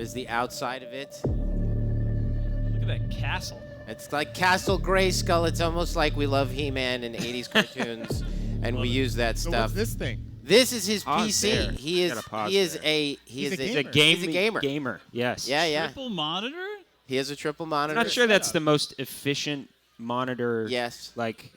is the outside of it. Look at that castle. It's like Castle Grayskull. It's almost like we love He-Man and 80s cartoons, and we use that So stuff. what's this thing? This is his Pause PC. there. He is Gotta pause he is there. a He's a He's gamer. He's a gamer. Gamer. Yes. Yeah. Triple monitor? He has a triple monitor. I'm not sure that's the most efficient monitor. Yes. Like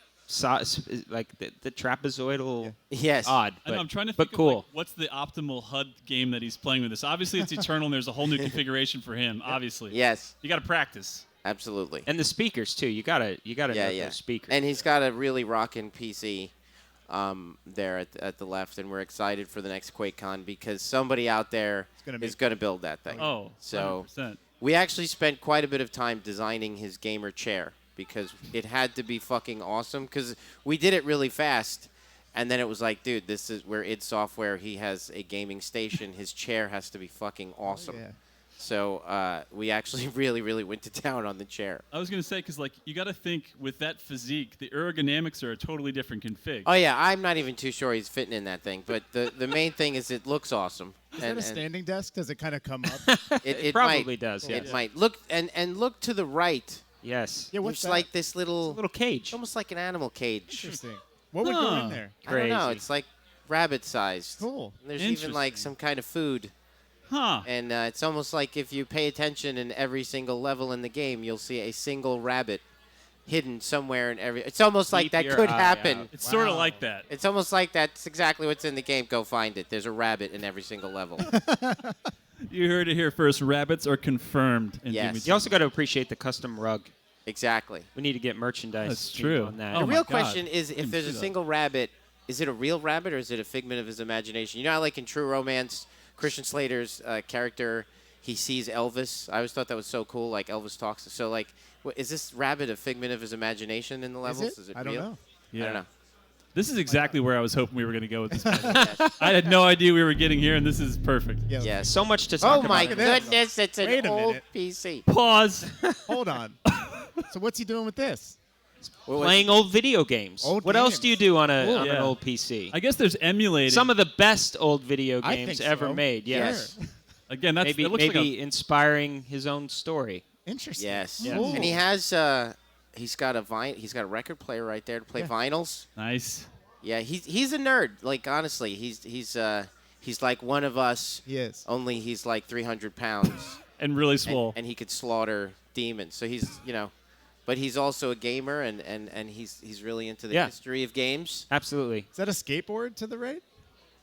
like the trapezoidal. Yes. Odd. I know, but- I'm trying to but think of cool. like, what's the optimal HUD game that he's playing with this. Obviously, it's Eternal, and there's a whole new configuration for him. Obviously. Yes. You got to practice. Absolutely. And the speakers too. You gotta know those speakers. And he's got a really rockin' PC there at the left, and we're excited for the next QuakeCon because somebody out there is going to build that thing. Oh, so 100%. we actually spent quite a bit of time designing his gamer chair because it had to be fucking awesome because we did it really fast. And then it was like, dude, this is where id Software, he has a gaming station. His chair has to be fucking awesome. Oh, yeah. So we actually really, really went to town on the chair. I was going to say, because like you got to think with that physique, the ergonomics are a totally different config. Oh, yeah, I'm not even too sure he's fitting in that thing. But the main thing is it looks awesome. Is that a standing desk? Does it kind of come up? It probably might, does. It Yes. might. Look and look to the right. Yes. Yeah, what's There's that? like this little, Little cage. almost like an animal cage. Interesting. What would go in there? I don't know. Crazy. It's like rabbit-sized. Cool. And there's even like Interesting. some kind of food. Huh. And it's almost like if you pay attention in every single level in the game, you'll see a single rabbit hidden somewhere in every. It's almost like Keep that your could eye happen. out. It's sort of Wow. like that. It's almost like that's exactly what's in the game. Go find it. There's a rabbit in every single level. You heard it here first. Rabbits are confirmed. In Yes. Jimmy You also got to appreciate the custom rug. Exactly. We need to get merchandise. That's you know, true. on that. Oh The my real God. question is if Didn't there's see a that. single rabbit, is it a real rabbit or is it a figment of his imagination? You know how like in True Romance, Christian Slater's character, he sees Elvis. I always thought that was so cool, like Elvis talks. So like, is this rabbit a figment of his imagination in the levels? Is it I don't real? know. Yeah. I don't know. This is exactly where I was hoping we were going to go with this. I had no idea we were getting here, and this is perfect. Yeah. Yes. So much to talk Oh my about. this. goodness, it's an Wait a old minute. PC. Pause. Hold on. So what's he doing with this? What was- Playing old video games. Old what else games. do you do on Cool. an Yeah. old PC? I guess there's emulating. Some of the best old video I games think ever so. made. Yes. Sure. Again, that's Maybe that looks maybe like inspiring his own story. Interesting. Yes. Yes. Cool. And he has he's got a record player right there to play Yeah. vinyls. a nice. Yeah, he's a nerd. Like honestly, he's like one of us. He is. Only he's like 300 pounds, And really swole. and he could slaughter demons. So he's but he's also a gamer, and he's really into the Yeah. history of games. Absolutely. Is that a skateboard to the right?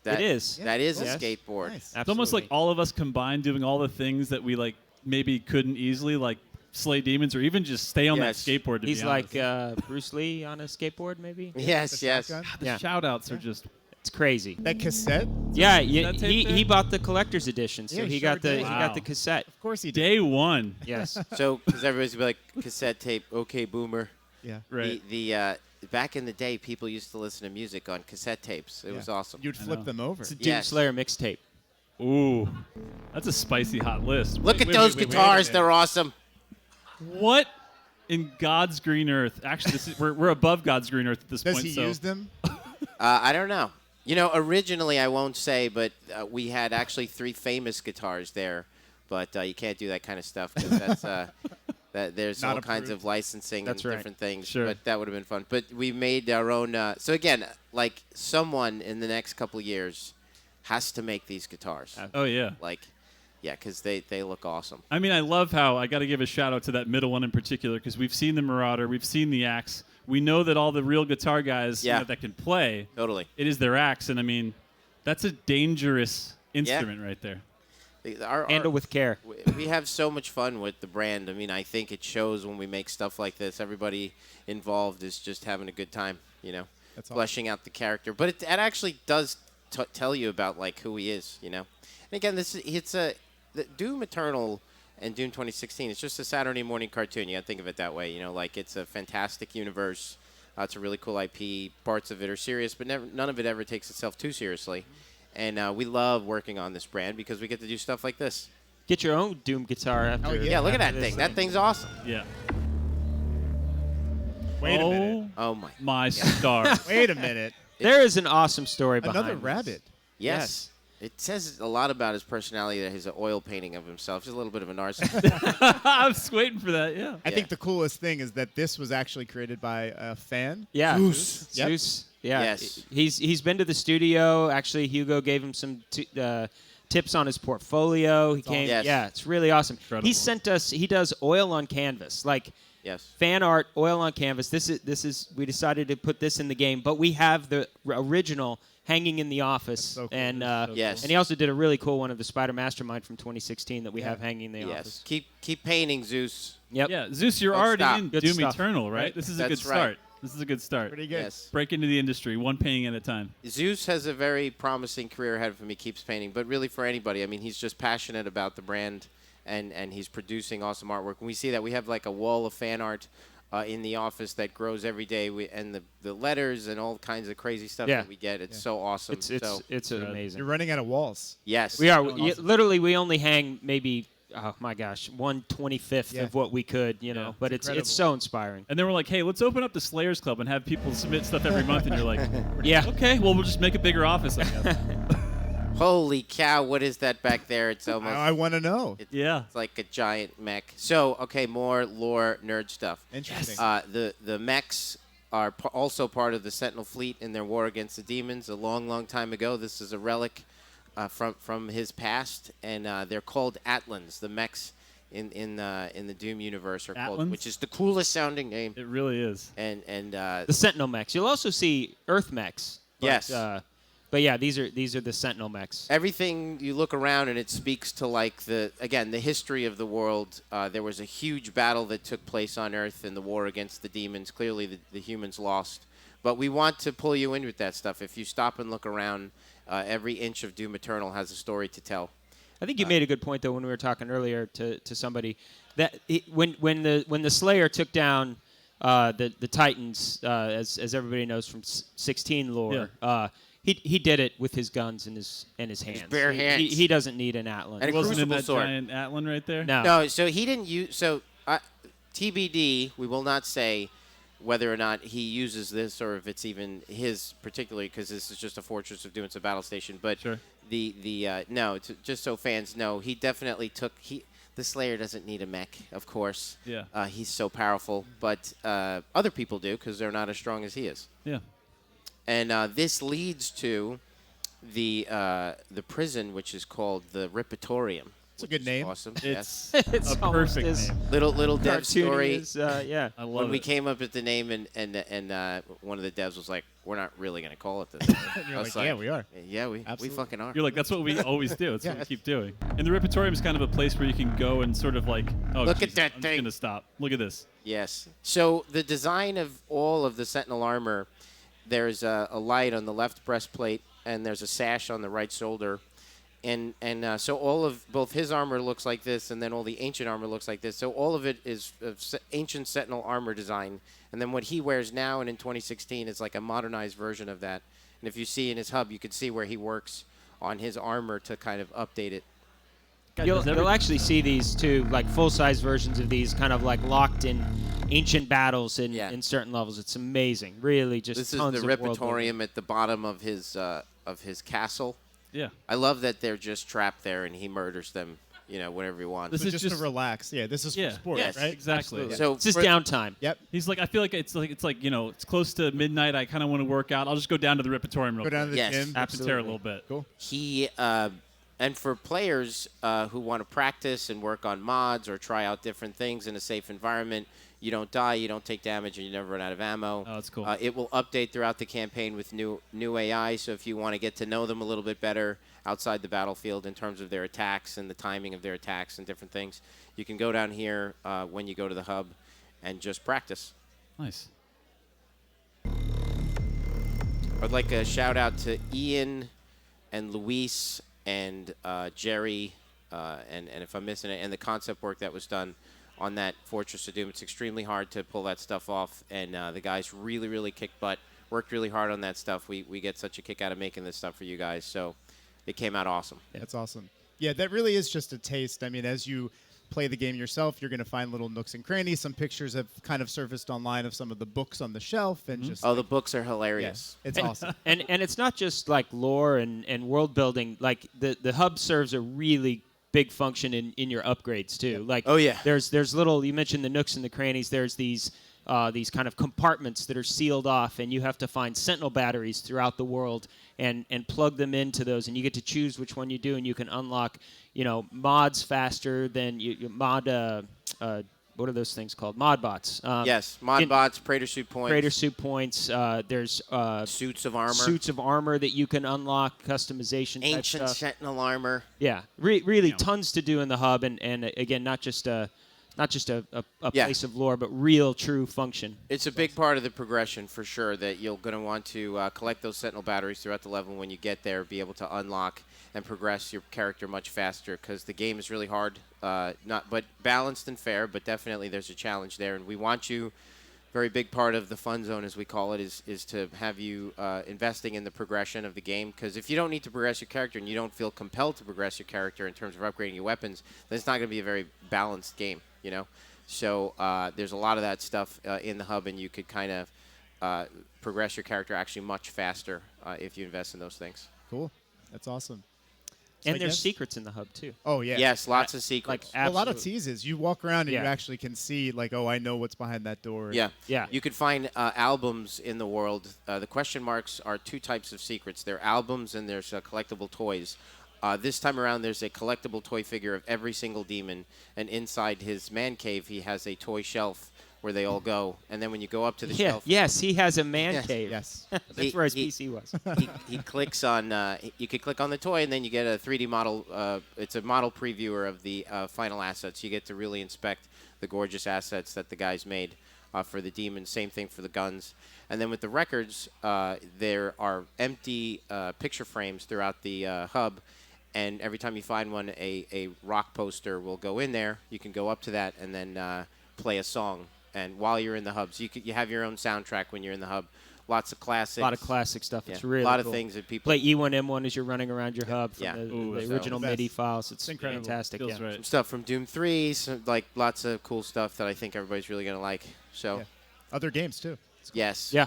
That, It is. That is Yes. a skateboard. Nice. It's almost like all of us combined doing all the things that we like maybe couldn't easily like slay demons or even just stay on Yes. that skateboard. To He's be like honest. Bruce Lee on a skateboard, maybe. Yes, The yes. shotgun? The yeah. shout outs are just. It's crazy. That cassette? Yeah, that tape he there? bought the collector's edition, so Yeah, he sure got the did. he got the Wow. cassette. Of course he did. Day one. Yes. So because everybody's gonna be like cassette tape, okay, boomer. Yeah. Right. The back in the day, people used to listen to music on cassette tapes. It Yeah. was awesome. You'd I flip know. them over. It's a Doom Yes. Slayer mixtape. Ooh. That's a spicy hot list. Look Wait, at wait, those wait, wait, guitars; minute. they're awesome. What in God's green earth? Actually, we're above God's green earth at this Does point. he so use them? I don't know. Originally I won't say, but we had actually 3 famous guitars there, but you can't do that kind of stuff because that's that there's Not all kinds approved. of licensing That's and right. different things. Sure. But that would have been fun. But we made our own. So again, like someone in the next couple of years has to make these guitars. Oh yeah. Like, yeah, because they look awesome. I mean, I love how I got to give a shout out to that middle one in particular because we've seen the Marauder, we've seen the Axe. We know that all the real guitar guys Yeah. that can play, Totally. it is their Axe, and I mean, that's a dangerous instrument right there. Handle with care. We have so much fun with the brand. I mean, I think it shows when we make stuff like this. Everybody involved is just having a good time, That's awesome. fleshing out the character. But it actually does tell you about like who he is, And again, the Doom Eternal and Doom 2016. It's just a Saturday morning cartoon. You got to think of it that way, Like it's a fantastic universe. It's a really cool IP. Parts of it are serious, but none of it ever takes itself too seriously. And we love working on this brand because we get to do stuff like this. Get your own Doom guitar after. Oh, Yeah, look at that after this thing. That thing's awesome. Yeah. Wait a minute. Oh my. My stars. Wait a minute. There is an awesome story behind Another this. rabbit. Yes. It says a lot about his personality that he's an oil painting of himself. He's a little bit of a narcissist. I was waiting for that. Yeah. I think the coolest thing is that this was actually created by a fan. Yeah, Zeus. Yep. Zeus. Yeah, Yes. He's been to the studio. Actually, Hugo gave him some tips on his portfolio. He came. Yes. Yeah, it's really awesome. Incredible. He sent us. He does oil on canvas, like Yes. fan art, oil on canvas. This is. We decided to put this in the game, but we have the original hanging in the office. so cool. And That's so Yes. and he also did a really cool one of the Spider Mastermind from 2016 that we have hanging in the Yes. office. Keep painting, Zeus. Yep. Yeah, Zeus, you're Don't already stop. in Good Doom stuff. Eternal, right? Right. This is a good That's right. start. This is a good start. Pretty good. Yes. Break into the industry, one painting at a time. Zeus has a very promising career ahead of him. He keeps painting, but really for anybody, I mean, he's just passionate about the brand, and he's producing awesome artwork. And we see that we have like a wall of fan art in the office that grows every day, and the letters and all kinds of crazy stuff Yeah. that we get. It's so awesome. It's amazing. You're running out of walls. Yes, We are. Awesome. Literally, we only hang maybe, oh my gosh, 1/25th Yeah. of what we could, you Yeah. know. But it's incredible. so inspiring. And then we're like, hey, let's open up the Slayers Club and have people submit stuff every month. And you're like, Yeah. okay, well, we'll just make a bigger office, I guess. Holy cow! What is that back there? It's almost. I want to know. Yeah. It's like a giant mech. So, okay, more lore nerd stuff. Interesting. The mechs are also part of the Sentinel fleet in their war against the demons a long, long time ago. This is a relic from his past, and they're called Atlans. The mechs in the Doom universe are called, Atlans? which is the coolest sounding name. It really is. And The Sentinel mechs. You'll also see Earth mechs. But, Yes. But yeah, these are the Sentinel mechs. everything you look around and it speaks to like the history of the world. There was a huge battle that took place on Earth in the war against the demons. Clearly the humans lost, but we want to pull you in with that stuff. If you stop and look around, every inch of Doom Eternal has a story to tell. I think you made a good point though when we were talking earlier to somebody that when the Slayer took down the Titans, as everybody knows from 16 lore. Yeah. He did it with his guns and his hands. bare hands. He doesn't need an Atlan. And It wasn't in Crucible that sword. giant Atlan right there? No. No, so he didn't use. So TBD, we will not say whether or not he uses this or if it's even his particularly, because this is just a Fortress of Doom. It's a battle station. But Sure. just so fans know, he definitely took. The Slayer doesn't need a mech, of course. Yeah. He's so powerful, but other people do because they're not as strong as he is. Yeah. And this leads to the prison, which is called the Ripitorium. It's a good name. Awesome. It's It's a almost perfect as name. Little dev cartoony story. as, yeah. I love When we it. came up with the name, and one of the devs was like, "We're not really gonna call it this." And you're I like, was yeah, we are. Yeah, we Absolutely. fucking are. You're like, that's what we always do. That's what we Yes. keep doing. And the Repertorium is kind of a place where you can go and sort of like, oh, Look at Jesus, that I'm thing. just going to stop. Look at this. Yes. So the design of all of the Sentinel armor, there's a light on the left breastplate, and there's a sash on the right shoulder. And so all of both his armor looks like this, and then all the ancient armor looks like this. So all of it is ancient Sentinel armor design. And then what he wears now and in 2016 is like a modernized version of that. And if you see in his hub, you can see where he works on his armor to kind of update it. God, You'll, does you'll every- actually see these too, like full-size versions of these, kind of like locked in ancient battles in, Yeah. in certain levels. It's amazing, really. Just This is tons the of world building. Repertorium at the bottom of his castle. Yeah. I love that they're just trapped there and he murders them, whenever he wants. This So is just just- to relax. Yeah, this is Yeah. for sport, Yes. right? Exactly. Absolutely. So It's just for- downtime. Yep. He's like, I feel like it's like it's close to midnight. I kind of want to work out. I'll just go down to the Repertorium real Go down to the Yes. gym. quick. Up and tear a Absolutely. little bit. Cool. He and for players who want to practice and work on mods or try out different things in a safe environment, you don't die, you don't take damage, and you never run out of ammo. Oh, that's cool. It will update throughout the campaign with new AI. So if you want to get to know them a little bit better outside the battlefield in terms of their attacks and the timing of their attacks and different things, you can go down here when you go to the hub and just practice. Nice. I'd like a shout out to Ian and Luis and Jerry, and if I'm missing it, and the concept work that was done on that Fortress of Doom. It's extremely hard to pull that stuff off, and the guys really, really kicked butt, worked really hard on that stuff. We get such a kick out of making this stuff for you guys, so it came out awesome. That's awesome. Yeah, that really is just a taste. I mean, as you play the game yourself, you're going to find little nooks and crannies. Some pictures have kind of surfaced online of some of the books on the shelf, and just Oh, the books are hilarious. it's awesome. And it's not just like lore and world building. Like the hub serves a really big function in your upgrades too. Like Oh, yeah. there's little, you mentioned the nooks and the crannies. There's these kind of compartments that are sealed off, and you have to find sentinel batteries throughout the world and plug them into those, and you get to choose which one you do, and you can unlock mods faster than you mod. What are those things called? Mod bots. Yes, mod bots, Praetor suit points. Praetor suit points. There's suits of armor. Suits of armor that you can unlock, customization type Ancient stuff. sentinel armor. Yeah, really tons to do in the hub, and again, not just a place of lore, but real true function. It's a big part of the progression for sure that you're going to want to collect those sentinel batteries throughout the level. When you get there, be able to unlock and progress your character much faster, because the game is really hard, but balanced and fair, but definitely there's a challenge there, and we want you. Very big part of the fun zone, as we call it, is to have you investing in the progression of the game. Because if you don't need to progress your character and you don't feel compelled to progress your character in terms of upgrading your weapons, then it's not going to be a very balanced game, So there's a lot of that stuff in the hub, and you could kind of progress your character actually much faster if you invest in those things. Cool. That's awesome. So And I there's guess- secrets in the hub too. Oh yeah. Yes, lots of secrets. Like A lot of absolute- teases. You walk around and you Yeah. actually can see, like, oh, I know what's behind that door. Yeah. Yeah. You could find albums in the world. The question marks are two types of secrets. There are albums and there's collectible toys. This time around, there's a collectible toy figure of every single demon, and inside his man cave, he has a toy shelf where they all go. And then when you go up to the shelf, Yes, he has a man Yes. cave. Yes. That's where his He- PC was. he clicks on. You could click on the toy, and then you get a 3D model. It's a model previewer of the final assets. You get to really inspect the gorgeous assets that the guys made for the demons. Same thing for the guns. And then with the records, there are empty picture frames throughout the hub. And every time you find one, a rock poster will go in there. You can go up to that and then play a song. And while you're in the hubs, you have your own soundtrack when you're in the hub. Lots of classics. A lot of classic stuff. Yeah. It's really a lot cool. of things that people Play E1M1 as you're running around your hub from Yeah. the, Ooh, the that's original the best. MIDI files. It's incredible. fantastic. Feels yeah. right. some stuff from Doom 3, like lots of cool stuff that I think everybody's really going to like. So, Yeah. Other games too. It's cool. yes. Yeah.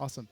Awesome.